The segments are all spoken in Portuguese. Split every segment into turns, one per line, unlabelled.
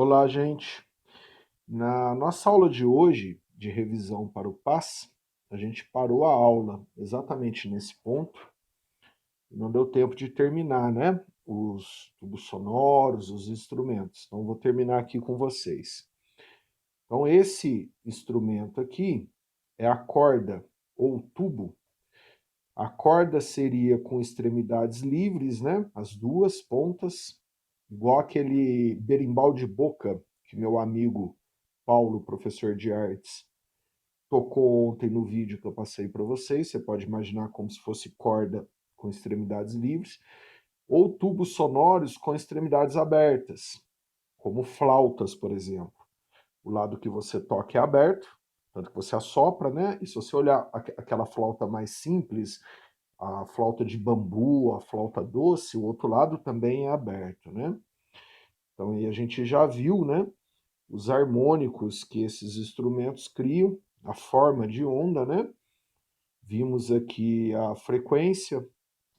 Olá, gente. Na nossa aula de hoje, de revisão para o PAS, a gente parou a aula exatamente nesse ponto. Não deu tempo de terminar, né? Os tubos sonoros, os instrumentos. Então, vou terminar aqui com vocês. Então, esse instrumento aqui é a corda ou tubo. A corda seria com extremidades livres, né? As duas pontas, igual aquele berimbau de boca que meu amigo Paulo, professor de artes, tocou ontem no vídeo que eu passei para vocês. Você pode imaginar como se fosse corda com extremidades livres, ou tubos sonoros com extremidades abertas, como flautas, por exemplo. O lado que você toca é aberto, tanto que você assopra, né? E se você olhar aquela flauta mais simples, a flauta de bambu, a flauta doce, o outro lado também é aberto, né? Então aí a gente já viu, né, os harmônicos que esses instrumentos criam, a forma de onda, né? Vimos aqui a frequência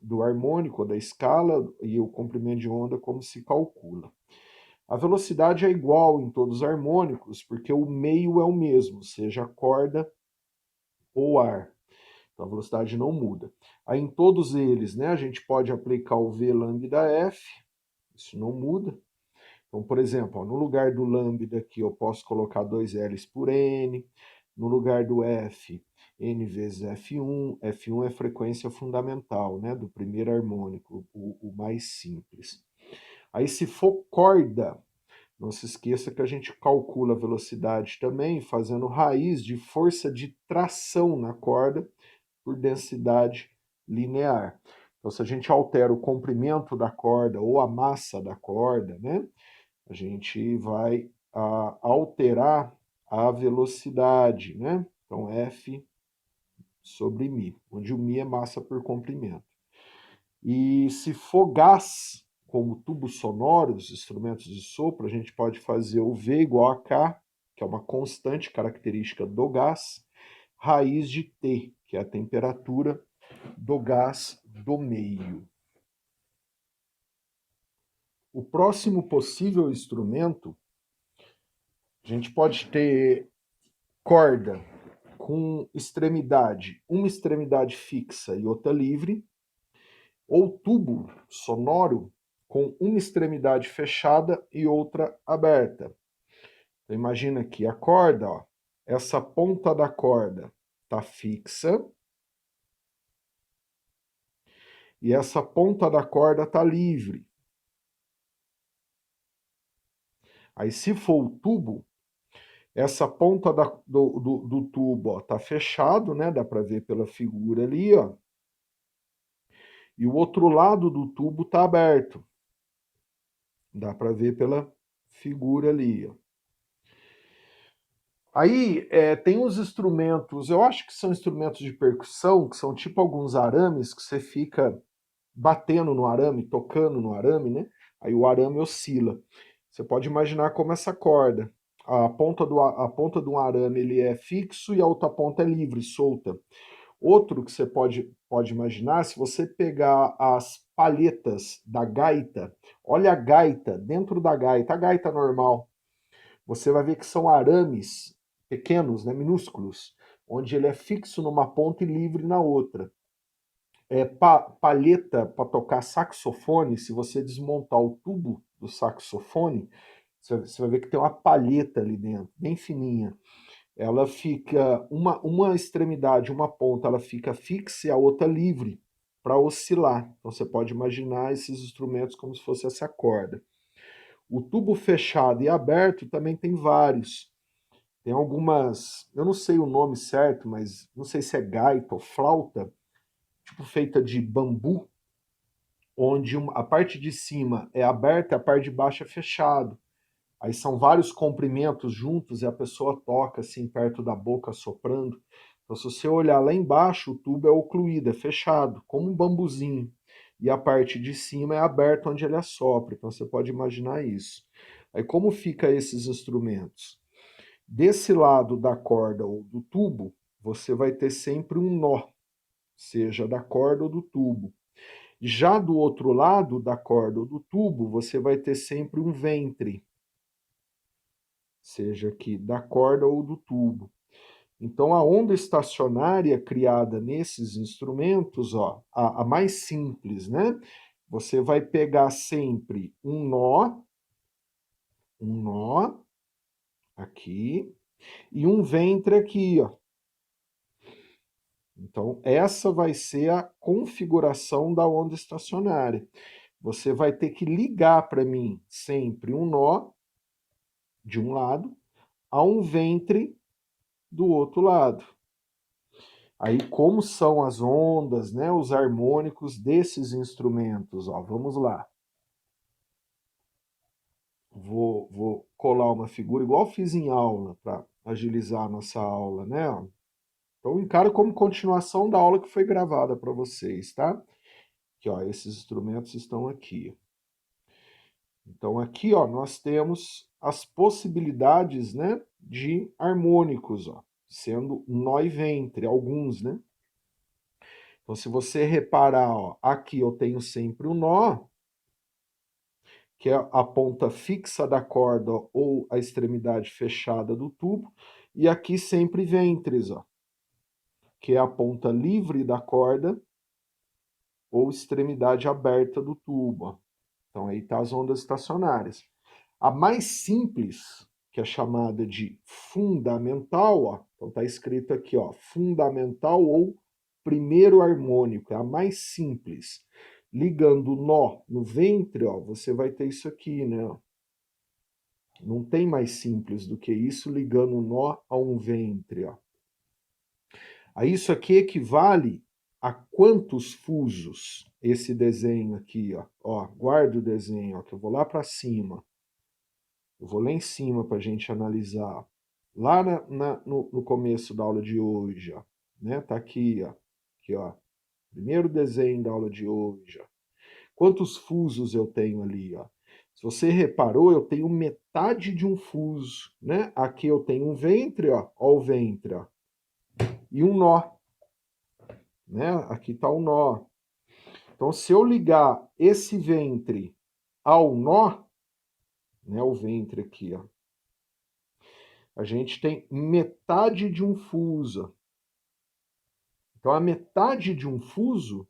do harmônico, da escala e o comprimento de onda, como se calcula. A velocidade é igual em todos os harmônicos, porque o meio é o mesmo, seja corda ou ar. Então a velocidade não muda. Aí em todos eles, né, a gente pode aplicar o V lambda F, isso não muda. Então, por exemplo, ó, no lugar do lambda aqui eu posso colocar 2 L's por N, no lugar do F, N vezes F1, F1 é frequência fundamental, né, do primeiro harmônico, o mais simples. Aí se for corda, não se esqueça que a gente calcula a velocidade também fazendo raiz de força de tração na corda por densidade linear. Então, se a gente altera o comprimento da corda ou a massa da corda, né, a gente vai alterar a velocidade, né? Então, F sobre μ, onde o μ é massa por comprimento. E se for gás, como tubos sonoros, instrumentos de sopro, a gente pode fazer o V igual a K, que é uma constante característica do gás, raiz de T, que é a temperatura do gás do meio. O próximo possível instrumento, a gente pode ter corda com extremidade, uma extremidade fixa e outra livre, ou tubo sonoro com uma extremidade fechada e outra aberta. Então, imagina aqui a corda, ó, essa ponta da corda está fixa e essa ponta da corda está livre. Aí, se for o tubo, essa ponta do tubo está fechado, né? Dá para ver pela figura ali, ó. E o outro lado do tubo está aberto. Dá para ver pela figura ali, ó. Aí tem os instrumentos, eu acho que são instrumentos de percussão, que são tipo alguns arames que você fica batendo no arame, tocando no arame, né? Aí o arame oscila. Você pode imaginar como essa corda. A ponta do arame ele é fixo e a outra ponta é livre, solta. Outro que você pode imaginar, se você pegar as palhetas da gaita, olha a gaita, dentro da gaita, a gaita normal, você vai ver que são arames pequenos, né, minúsculos, onde ele é fixo numa ponta e livre na outra. Palheta para tocar saxofone, se você desmontar o tubo do saxofone, você vai ver que tem uma palheta ali dentro, bem fininha. Ela fica, uma extremidade, uma ponta, ela fica fixa e a outra livre para oscilar. Então você pode imaginar esses instrumentos como se fosse essa corda. O tubo fechado e aberto também tem vários. Tem algumas, eu não sei o nome certo, mas não sei se é gaita ou flauta, tipo feita de bambu, onde a parte de cima é aberta e a parte de baixo é fechado. Aí são vários comprimentos juntos e a pessoa toca assim perto da boca, soprando. Então, se você olhar lá embaixo, o tubo é ocluído, é fechado, como um bambuzinho. E a parte de cima é aberta onde ele assopra. Então, você pode imaginar isso. Aí, como fica esses instrumentos? Desse lado da corda ou do tubo, você vai ter sempre um nó, seja da corda ou do tubo. Já do outro lado da corda ou do tubo, você vai ter sempre um ventre. seja aqui da corda ou do tubo. Então, a onda estacionária criada nesses instrumentos, ó, a mais simples, né? Você vai pegar sempre um nó aqui, e um ventre aqui, ó. Então, essa vai ser a configuração da onda estacionária. Você vai ter que ligar para mim sempre um nó de um lado a um ventre do outro lado. Aí, como são as ondas, né, os harmônicos desses instrumentos? Ó, vamos lá. Vou colar uma figura igual fiz em aula, para agilizar a nossa aula, né? Então, encaro como continuação da aula que foi gravada para vocês, tá? Aqui, ó, esses instrumentos estão aqui. Então, aqui, ó, nós temos as possibilidades, né, de harmônicos, ó, sendo nó e ventre, alguns, né? Então, se você reparar, ó, aqui eu tenho sempre o nó, que é a ponta fixa da corda ou a extremidade fechada do tubo, e aqui sempre ventres, ó, que é a ponta livre da corda ou extremidade aberta do tubo, ó. Então aí tá as ondas estacionárias. A mais simples, que é chamada de fundamental, ó, então tá escrito aqui, ó, fundamental ou primeiro harmônico, é a mais simples. Ligando o nó no ventre, ó, você vai ter isso aqui, né? Não tem mais simples do que isso, ligando o nó a um ventre, ó. Aí isso aqui equivale a quantos fusos? Esse desenho aqui, ó, guarda o desenho, ó, que eu vou lá para cima. Eu vou lá em cima para a gente analisar. Lá no começo da aula de hoje, ó, né? Tá aqui, ó. Primeiro desenho da aula de hoje, ó. Quantos fusos eu tenho ali, ó? Se você reparou, eu tenho metade de um fuso, né? Aqui eu tenho um ventre, ó o ventre, ó, e um nó, né? Aqui tá o nó. Então, se eu ligar esse ventre ao nó, né? O ventre aqui, ó, a gente tem metade de um fuso. Então, a metade de um fuso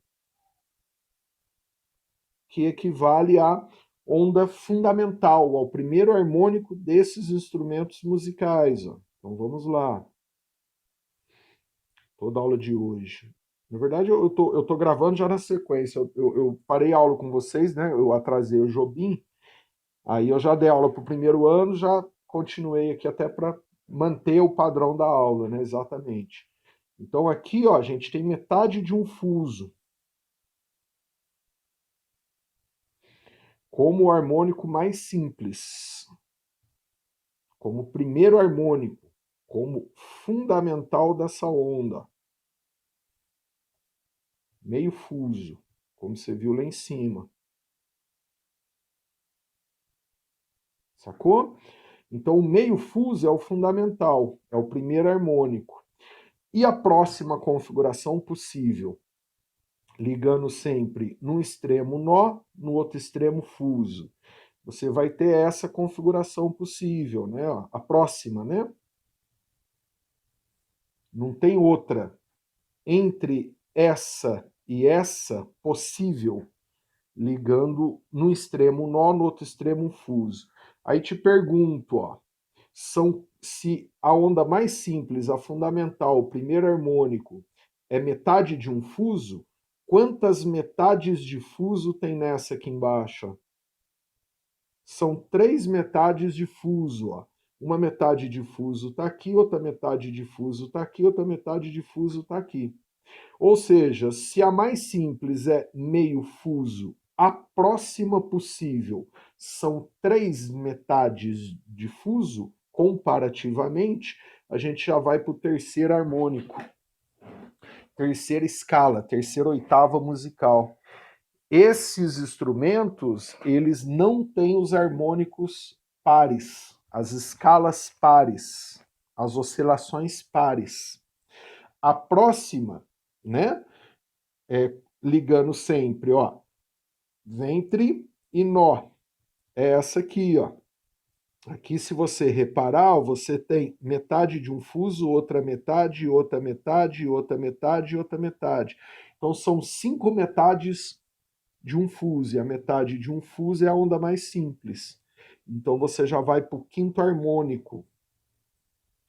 que equivale à onda fundamental, ao primeiro harmônico desses instrumentos musicais. Ó. Então, vamos lá. Toda a aula de hoje. Na verdade, eu tô gravando já na sequência. Eu parei a aula com vocês, né? Eu atrasei o Jobim. Aí eu já dei aula para o primeiro ano, já continuei aqui até para manter o padrão da aula, né? Exatamente. Então aqui, ó, a gente tem metade de um fuso como o harmônico mais simples, como primeiro harmônico, como fundamental dessa onda. Meio fuso, como você viu lá em cima. Sacou? Então o meio fuso é o fundamental, é o primeiro harmônico. E a próxima configuração possível? Ligando sempre num extremo nó, no outro extremo fuso. Você vai ter essa configuração possível, né? A próxima, né? Não tem outra. Entre essa e essa possível, ligando no extremo nó, no outro extremo fuso. Aí te pergunto, ó, se a onda mais simples, a fundamental, o primeiro harmônico, é metade de um fuso, quantas metades de fuso tem nessa aqui embaixo? São 3 metades de fuso, ó. Uma metade de fuso está aqui, outra metade de fuso está aqui, outra metade de fuso está aqui. Ou seja, se a mais simples é meio fuso, a próxima possível são 3 metades de fuso, comparativamente, a gente já vai para o terceiro harmônico, terceira escala, terceira oitava musical. Esses instrumentos, eles não têm os harmônicos pares, as escalas pares, as oscilações pares. A próxima, né, ligando sempre, ó, ventre e nó. É essa aqui, ó. Aqui, se você reparar, você tem metade de um fuso, outra metade, outra metade, outra metade, outra metade. Então, são 5 metades de um fuso, e a metade de um fuso é a onda mais simples. Então, você já vai para o quinto harmônico.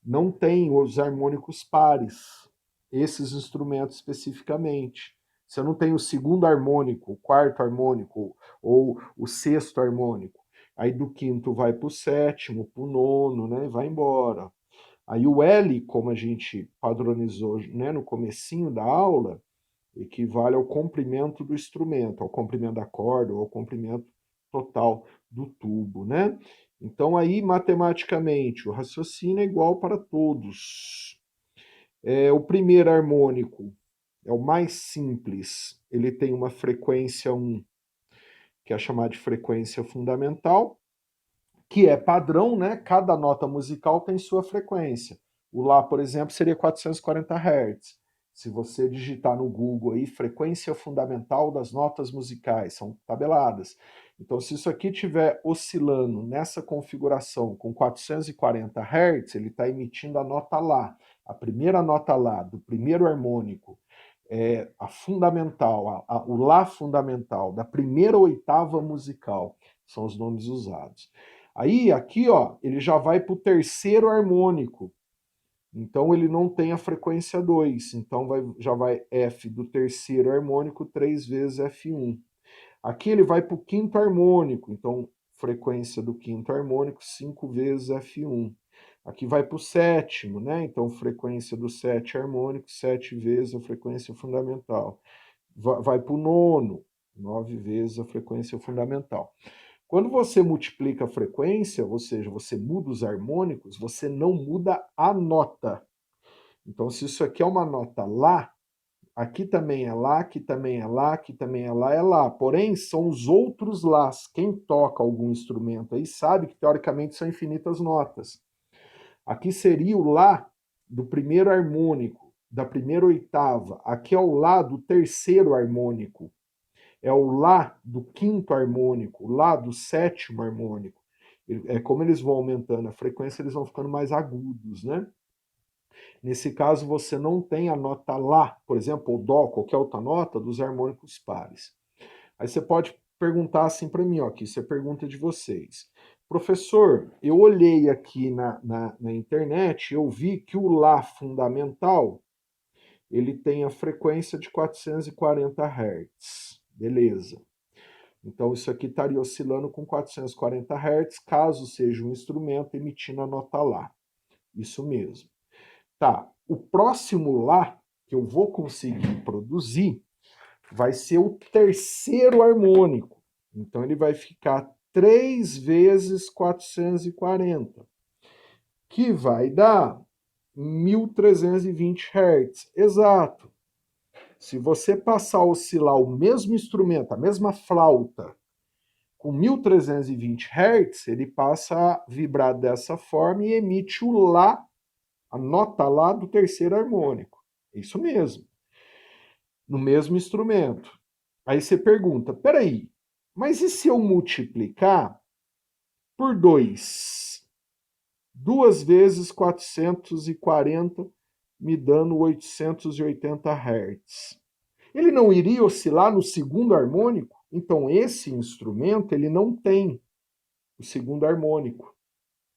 Não tem os harmônicos pares, esses instrumentos especificamente. Você não tem o segundo harmônico, o quarto harmônico ou o sexto harmônico. Aí do quinto vai para o sétimo, para o nono, né? E vai embora. Aí o L, como a gente padronizou, né, no comecinho da aula, equivale ao comprimento do instrumento, ao comprimento da corda ou ao comprimento total do tubo, né? Então aí, matematicamente, o raciocínio é igual para todos. O primeiro harmônico é o mais simples, ele tem uma frequência 1, que é chamada de frequência fundamental, que é padrão, né? Cada nota musical tem sua frequência. O Lá, por exemplo, seria 440 Hz. Se você digitar no Google aí, frequência fundamental das notas musicais, são tabeladas. Então, se isso aqui estiver oscilando nessa configuração com 440 Hz, ele está emitindo a nota Lá. A primeira nota Lá, do primeiro harmônico, a fundamental, o Lá fundamental, da primeira oitava musical, são os nomes usados. Aí, aqui, ó, ele já vai para o terceiro harmônico. Então, ele não tem a frequência 2. Então, já vai F do terceiro harmônico 3 vezes F1. Aqui ele vai para o quinto harmônico. Então, frequência do quinto harmônico 5 vezes F1. Aqui vai para o sétimo, né? Então, frequência do sétimo harmônico 7 vezes a frequência fundamental. Vai para o nono, 9 vezes a frequência fundamental. Quando você multiplica a frequência, ou seja, você muda os harmônicos, você não muda a nota. Então, se isso aqui é uma nota Lá, aqui também é Lá, aqui também é Lá, aqui também é Lá, é Lá. Porém, são os outros Lás. Quem toca algum instrumento aí sabe que, teoricamente, são infinitas notas. Aqui seria o Lá do primeiro harmônico, da primeira oitava. Aqui é o Lá do terceiro harmônico. É o Lá do quinto harmônico, o Lá do sétimo harmônico. Como eles vão aumentando a frequência, eles vão ficando mais agudos, né? Nesse caso, você não tem a nota Lá, por exemplo, ou Dó, qualquer outra nota, dos harmônicos pares. Aí você pode perguntar assim para mim, ó, aqui, isso é pergunta de vocês. Professor, eu olhei aqui na internet, eu vi que o Lá fundamental, ele tem a frequência de 440 Hz. Beleza. Então, isso aqui estaria oscilando com 440 Hz, caso seja um instrumento emitindo a nota Lá. Isso mesmo. Tá, o próximo Lá que eu vou conseguir produzir vai ser o terceiro harmônico. Então, ele vai ficar 3 vezes 440, que vai dar 1320 Hz. Exato. Se você passar a oscilar o mesmo instrumento, a mesma flauta, com 1320 Hz, ele passa a vibrar dessa forma e emite o Lá, a nota Lá do terceiro harmônico. Isso mesmo. No mesmo instrumento. Aí você pergunta, peraí, mas e se eu multiplicar por 2? 2 vezes 440 me dando 880 Hz. Ele não iria oscilar no segundo harmônico? Então esse instrumento ele não tem o segundo harmônico,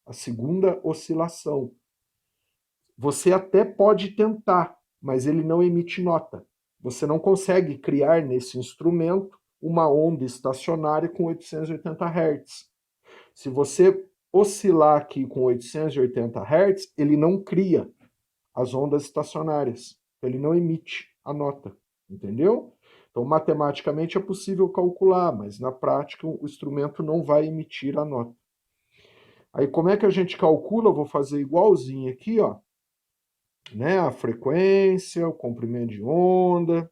a segunda oscilação. Você até pode tentar, mas ele não emite nota. Você não consegue criar nesse instrumento uma onda estacionária com 880 Hz. Se você oscilar aqui com 880 Hz, ele não cria as ondas estacionárias. Ele não emite a nota, entendeu? Então, matematicamente é possível calcular, mas na prática o instrumento não vai emitir a nota. Aí como é que a gente calcula? Eu vou fazer igualzinho aqui, ó, né? A frequência, o comprimento de onda.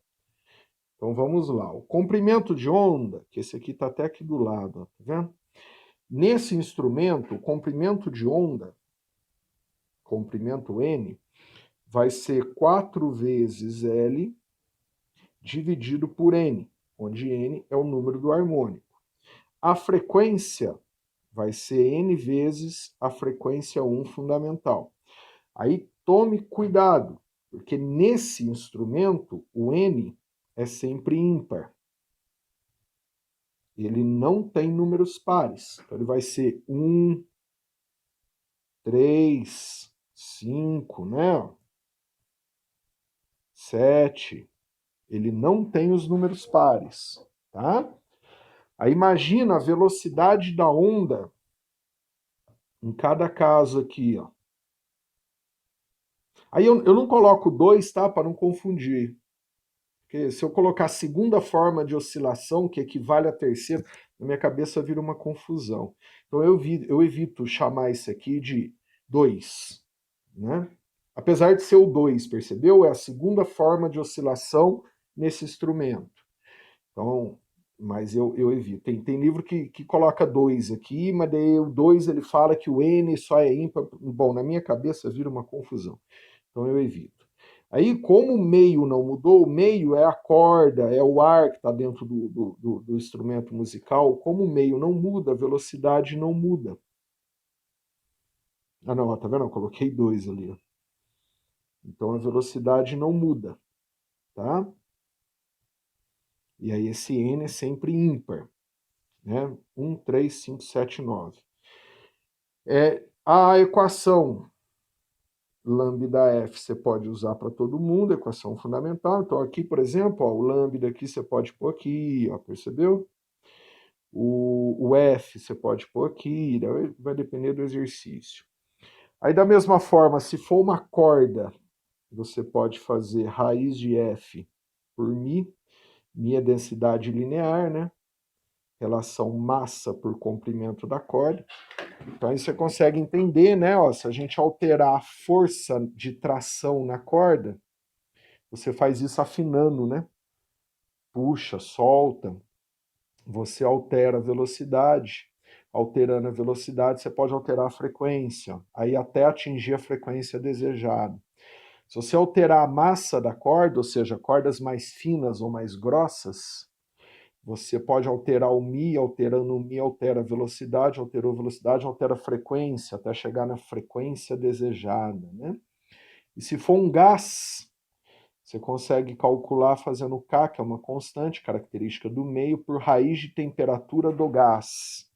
Então vamos lá. O comprimento de onda, que esse aqui está até aqui do lado, ó, tá vendo? Nesse instrumento, o comprimento de onda, comprimento N, vai ser 4 vezes L dividido por N, onde N é o número do harmônico. A frequência vai ser N vezes a frequência 1 fundamental. Aí tome cuidado, porque nesse instrumento o N é sempre ímpar. Ele não tem números pares. Então ele vai ser 1, 3, 5, né? 7. Ele não tem os números pares, tá? Aí imagina a velocidade da onda em cada caso aqui, ó. Aí eu não coloco 2, tá? Para não confundir. Porque se eu colocar a segunda forma de oscilação, que equivale à terceira, na minha cabeça vira uma confusão. Então eu evito chamar isso aqui de 2, né? Apesar de ser o 2, percebeu? É a segunda forma de oscilação nesse instrumento. Então, mas eu evito. Tem livro que coloca 2 aqui, mas daí o 2 ele fala que o N só é ímpar. Bom, na minha cabeça vira uma confusão. Então eu evito. Aí, como o meio não mudou, o meio é a corda, é o ar que está dentro do instrumento musical. Como o meio não muda, a velocidade não muda. Ah, não, tá vendo? Eu coloquei 2 ali. Ó. Então a velocidade não muda, tá? E aí esse N é sempre ímpar, né? 1, 3, 5, 7, 9. A equação lambda F você pode usar para todo mundo, equação fundamental. Então aqui, por exemplo, ó, o lambda aqui você pode pôr aqui, ó, percebeu? O F você pode pôr aqui, vai depender do exercício. Aí da mesma forma, se for uma corda, você pode fazer raiz de F por μ, μ é densidade linear, né? Relação massa por comprimento da corda. Então aí você consegue entender, né? Ó, se a gente alterar a força de tração na corda, você faz isso afinando, né? Puxa, solta, você altera a velocidade. Alterando a velocidade, você pode alterar a frequência, aí até atingir a frequência desejada. Se você alterar a massa da corda, ou seja, cordas mais finas ou mais grossas, você pode alterar o Mi, alterando o Mi, altera a velocidade, alterou a velocidade, altera a frequência, até chegar na frequência desejada, né? E se for um gás, você consegue calcular fazendo K, que é uma constante, característica do meio, por raiz de temperatura do gás.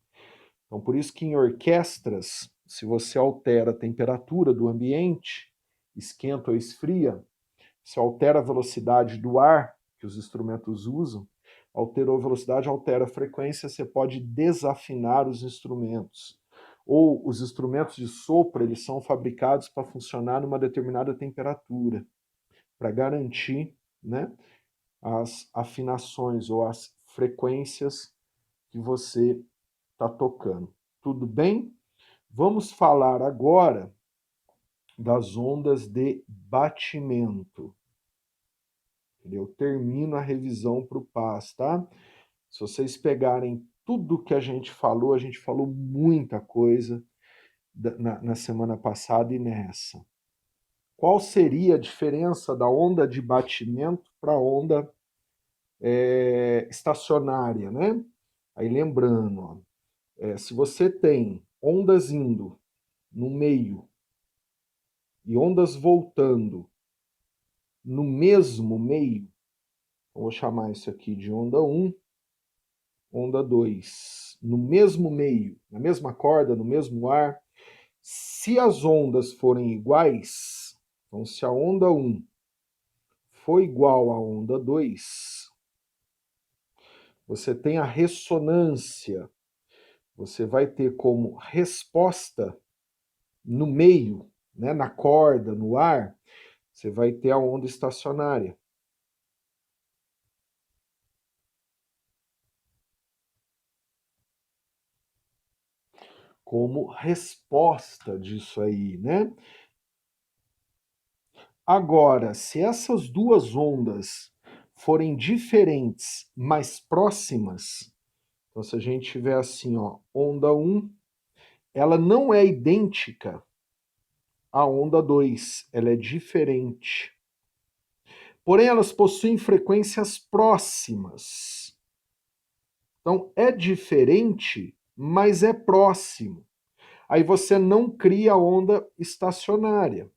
Então, por isso que em orquestras, se você altera a temperatura do ambiente, esquenta ou esfria, se altera a velocidade do ar que os instrumentos usam, alterou a velocidade, altera a frequência, você pode desafinar os instrumentos. Ou os instrumentos de sopro, eles são fabricados para funcionar numa determinada temperatura, para garantir, né, as afinações ou as frequências que você está tocando. Tudo bem? Vamos falar agora das ondas de batimento. Eu termino a revisão para o PAS, tá? Se vocês pegarem tudo que a gente falou muita coisa na semana passada e nessa. Qual seria a diferença da onda de batimento para a onda estacionária, né? Aí lembrando, ó, se você tem ondas indo no meio e ondas voltando no mesmo meio, eu vou chamar isso aqui de onda 1, onda 2, no mesmo meio, na mesma corda, no mesmo ar, se as ondas forem iguais, então se a onda 1 for igual à onda 2, você tem a ressonância, você vai ter como resposta no meio, né, na corda, no ar, você vai ter a onda estacionária. Como resposta disso aí, né? Agora, se essas duas ondas forem diferentes, mas próximas, então se a gente tiver assim, ó, onda 1, ela não é idêntica à onda 2, ela é diferente. Porém, elas possuem frequências próximas. Então, é diferente, mas é próximo. Aí você não cria onda estacionária,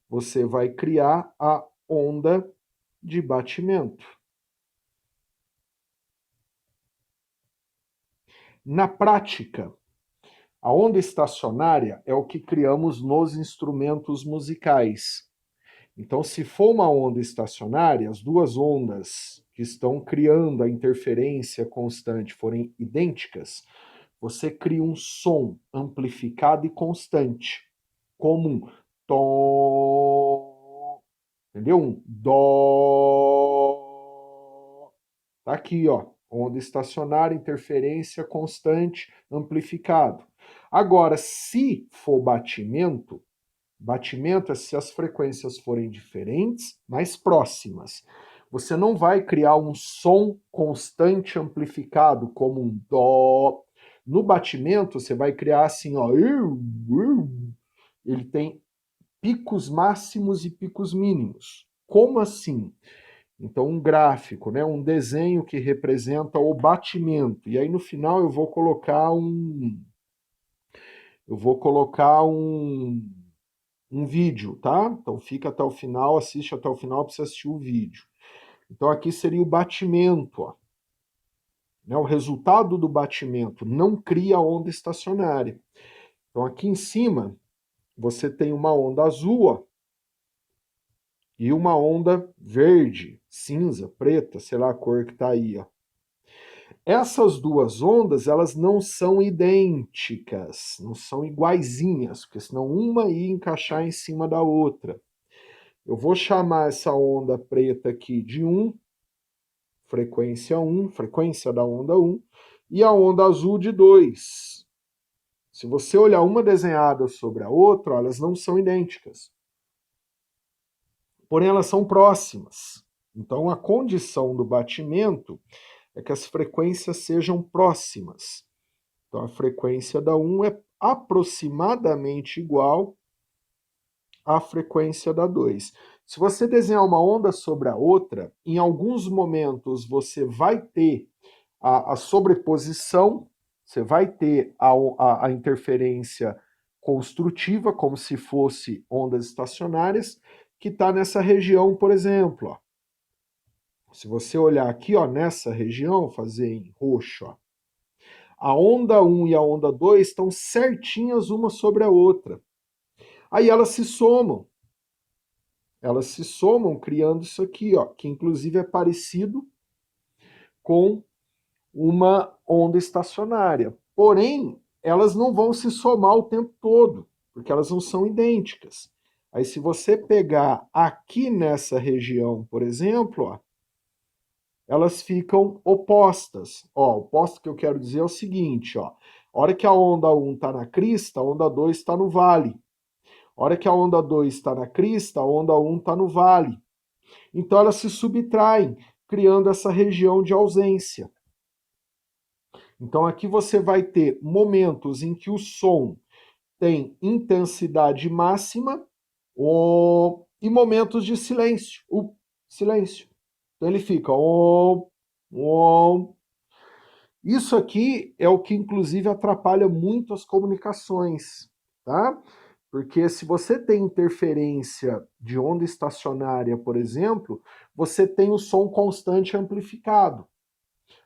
você vai criar a onda de batimento. Na prática, a onda estacionária é o que criamos nos instrumentos musicais. Então, se for uma onda estacionária, as duas ondas que estão criando a interferência constante forem idênticas, você cria um som amplificado e constante, como um tom, entendeu? Um dó. Tá aqui, ó, onda estacionária, interferência constante, amplificado. Agora, se for batimento, batimento é se as frequências forem diferentes, mas próximas. Você não vai criar um som constante amplificado, como um dó. No batimento, você vai criar assim, ó. Ele tem picos máximos e picos mínimos. Como assim? Então, um gráfico, né, um desenho que representa o batimento. E aí, no final, eu vou colocar um vídeo, tá? Então fica até o final, assiste até o final para você assistir o vídeo. Então aqui seria o batimento, ó. Né? O resultado do batimento não cria onda estacionária. Então aqui em cima você tem uma onda azul, ó, e uma onda verde, cinza, preta, sei lá a cor que está aí, ó. Essas duas ondas, elas não são idênticas, não são iguaizinhas, porque senão uma ia encaixar em cima da outra. Eu vou chamar essa onda preta aqui de 1, frequência da onda 1, e a onda azul de 2. Se você olhar uma desenhada sobre a outra, elas não são idênticas. Porém, elas são próximas. Então, a condição do batimento é que as frequências sejam próximas. Então, a frequência da 1 é aproximadamente igual à frequência da 2. Se você desenhar uma onda sobre a outra, em alguns momentos você vai ter a sobreposição, você vai ter a interferência construtiva, como se fosse ondas estacionárias, que está nessa região, por exemplo. Ó. Se você olhar aqui, ó, nessa região, fazer em roxo, ó, a onda 1 e a onda 2 estão certinhas uma sobre a outra. Aí elas se somam. Elas se somam criando isso aqui, ó, que inclusive é parecido com uma onda estacionária. Porém, elas não vão se somar o tempo todo, porque elas não são idênticas. Aí, se você pegar aqui nessa região, por exemplo, ó, elas ficam opostas. Ó, oposto que eu quero dizer é o seguinte, ó. A hora que a onda 1 está na crista, a onda 2 está no vale. A hora que a onda 2 está na crista, a onda 1 está no vale. Então elas se subtraem, criando essa região de ausência. Então aqui você vai ter momentos em que o som tem intensidade máxima e momentos de silêncio. O silêncio. Então ele fica om. Isso aqui é o que inclusive atrapalha muito as comunicações, tá? Porque se você tem interferência de onda estacionária, por exemplo, você tem o som constante amplificado.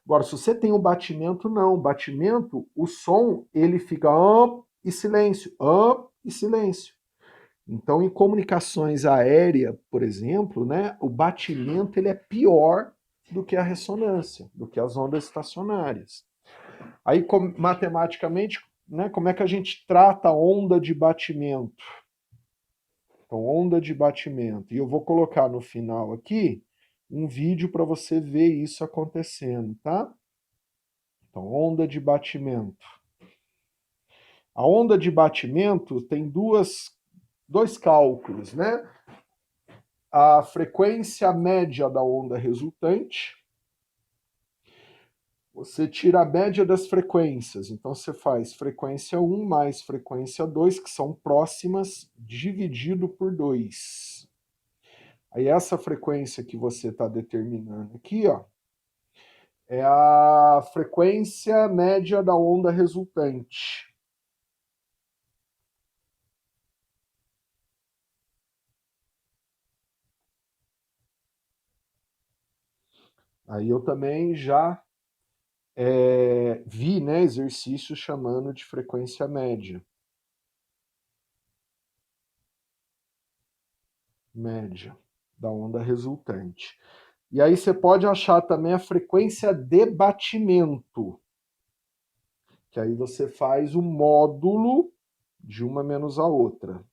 Agora, se você tem o batimento, não. O batimento, o som, ele fica up e silêncio. Então, em comunicações aéreas, por exemplo, né, o batimento ele é pior do que a ressonância, do que as ondas estacionárias. Aí, matematicamente, né, como é que a gente trata a onda de batimento? Então, onda de batimento. E eu vou colocar no final aqui um vídeo para você ver isso acontecendo, tá? Então, onda de batimento. A onda de batimento tem dois cálculos, né? A frequência média da onda resultante. Você tira a média das frequências. Então, você faz frequência 1 mais frequência 2, que são próximas, dividido por 2. Aí, essa frequência que você está determinando aqui, ó, É a frequência média da onda resultante. Aí eu também já vi, né, exercícios chamando de frequência média. Média da onda resultante. E aí você pode achar também a frequência de batimento, que aí você faz o módulo de uma menos a outra.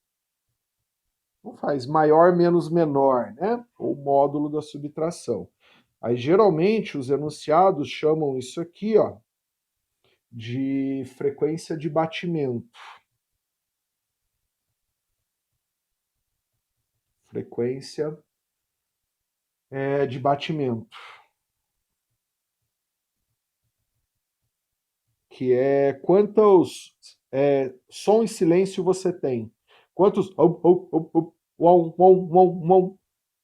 Não faz maior menos menor, né? O módulo da subtração. Aí geralmente os enunciados chamam isso aqui, ó, de frequência de batimento. Frequência de batimento. Que é quantos som e silêncio você tem. Quantos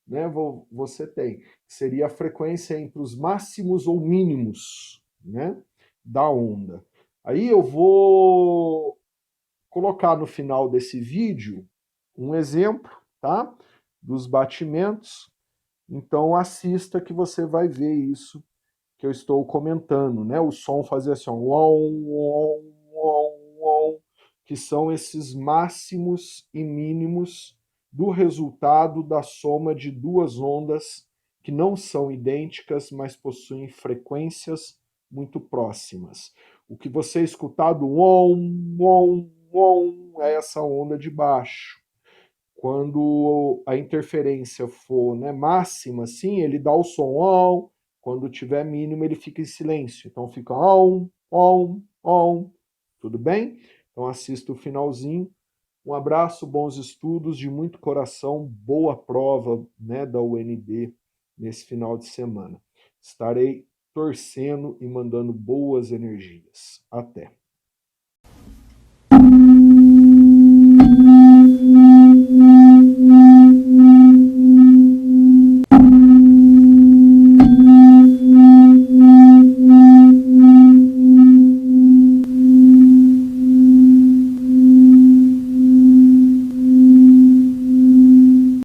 né, você tem. Seria a frequência entre os máximos ou mínimos, né, da onda. Aí eu vou colocar no final desse vídeo um exemplo, tá? Dos batimentos. Então assista que você vai ver isso que eu estou comentando, né? O som fazia assim, que são esses máximos e mínimos do resultado da soma de duas ondas que não são idênticas, mas possuem frequências muito próximas. O que você escutar do é essa onda de baixo. Quando a interferência for, né, máxima, assim, ele dá o som on. Quando tiver mínimo, ele fica em silêncio. Então fica on, on, on. Tudo bem? Então assista o finalzinho. Um abraço, bons estudos, de muito coração, boa prova, né, da UNB nesse final de semana. Estarei torcendo e mandando boas energias. Até.